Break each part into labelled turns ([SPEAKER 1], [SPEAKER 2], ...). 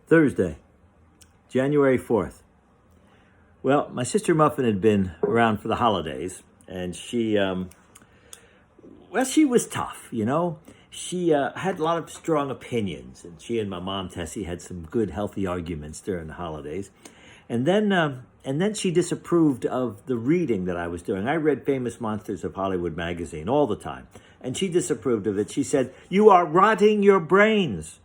[SPEAKER 1] Thursday, January 4th. Well, my sister Muffin had been around for the holidays, and she was tough, you know. She had a lot of strong opinions, and she and my mom, Tessie, had some good, healthy arguments during the holidays. And then she disapproved of the reading that I was doing. I read Famous Monsters of Hollywood magazine all the time, and she disapproved of it. She said, "You are rotting your brains."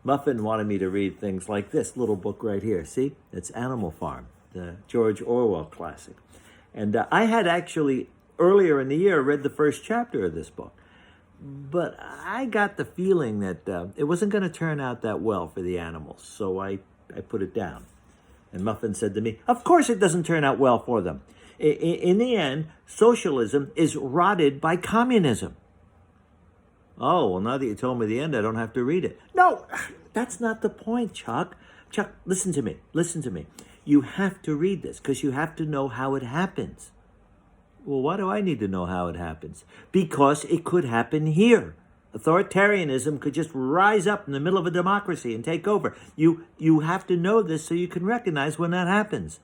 [SPEAKER 1] Muffin wanted me to read things like this little book right here. See? It's Animal Farm, the George Orwell classic. And I had actually, earlier in the year, read the first chapter of this book. But I got the feeling that it wasn't going to turn out that well for the animals, so I put it down. And Muffin said to me, "Of course it doesn't turn out well for them. In the end, socialism is rotted by communism." Oh, well, now that you told me the end, I don't have to read it. No, that's not the point, Chuck. Chuck, listen to me. Listen to me. You have to read this because you have to know how it happens. Well, why do I need to know how it happens? Because it could happen here. Authoritarianism could just rise up in the middle of a democracy and take over. You have to know this so you can recognize when that happens.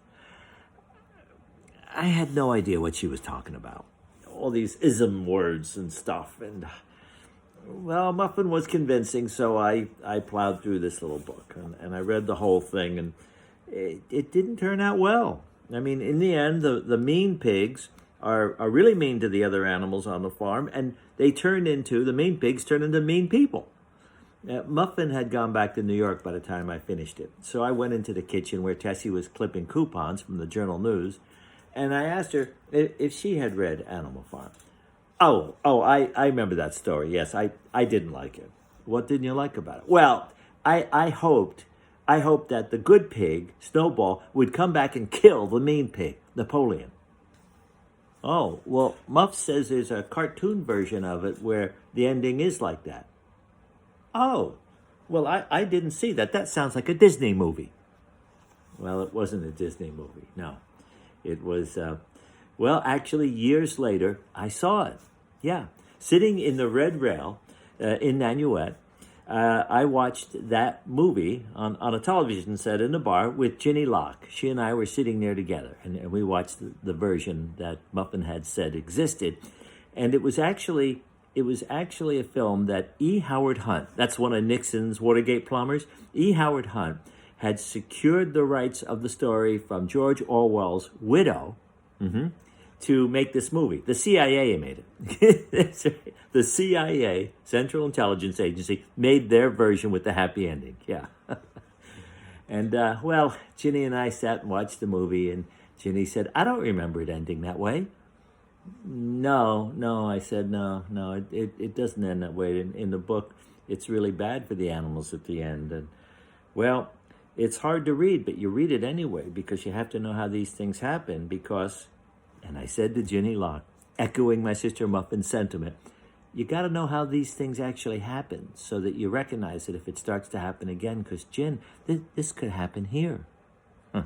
[SPEAKER 1] I had no idea what she was talking about. All these ism words and stuff. And, well, Muffin was convincing, so I plowed through this little book. And I read the whole thing, and it didn't turn out well. I mean, in the end, the mean pigs are really mean to the other animals on the farm, and the mean pigs turn into mean people. Muffin had gone back to New York by the time I finished it. So I went into the kitchen where Tessie was clipping coupons from the Journal News, and I asked her if she had read Animal Farm. I remember that story. Yes, I didn't like it. What didn't you like about it? Well, I hoped that the good pig, Snowball, would come back and kill the mean pig, Napoleon. Oh, well, Muff says there's a cartoon version of it where the ending is like that. Oh, well, I didn't see that. That sounds like a Disney movie. Well, it wasn't a Disney movie, no. It was, actually, years later, I saw it. Yeah, sitting in the red rail in Nanuet, I watched that movie on a television set in a bar with Ginny Locke. She and I were sitting there together, and we watched the version that Muffin had said existed. And it was actually a film that E. Howard Hunt, that's one of Nixon's Watergate plumbers, E. Howard Hunt had secured the rights of the story from George Orwell's widow, to make this movie. The CIA made it. The CIA, Central Intelligence Agency, made their version with the happy ending. Yeah. And, Ginny and I sat and watched the movie, and Ginny said, "I don't remember it ending that way." No, I said, no, it doesn't end that way. In the book, it's really bad for the animals at the end. And, well, it's hard to read, but you read it anyway because you have to know how these things happen because... And I said to Ginny Locke, echoing my sister Muffin's sentiment, you got to know how these things actually happen so that you recognize it if it starts to happen again. Because, Gin, this could happen here. Huh.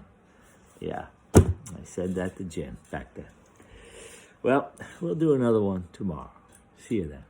[SPEAKER 1] Yeah, I said that to Gin back then. Well, we'll do another one tomorrow. See you then.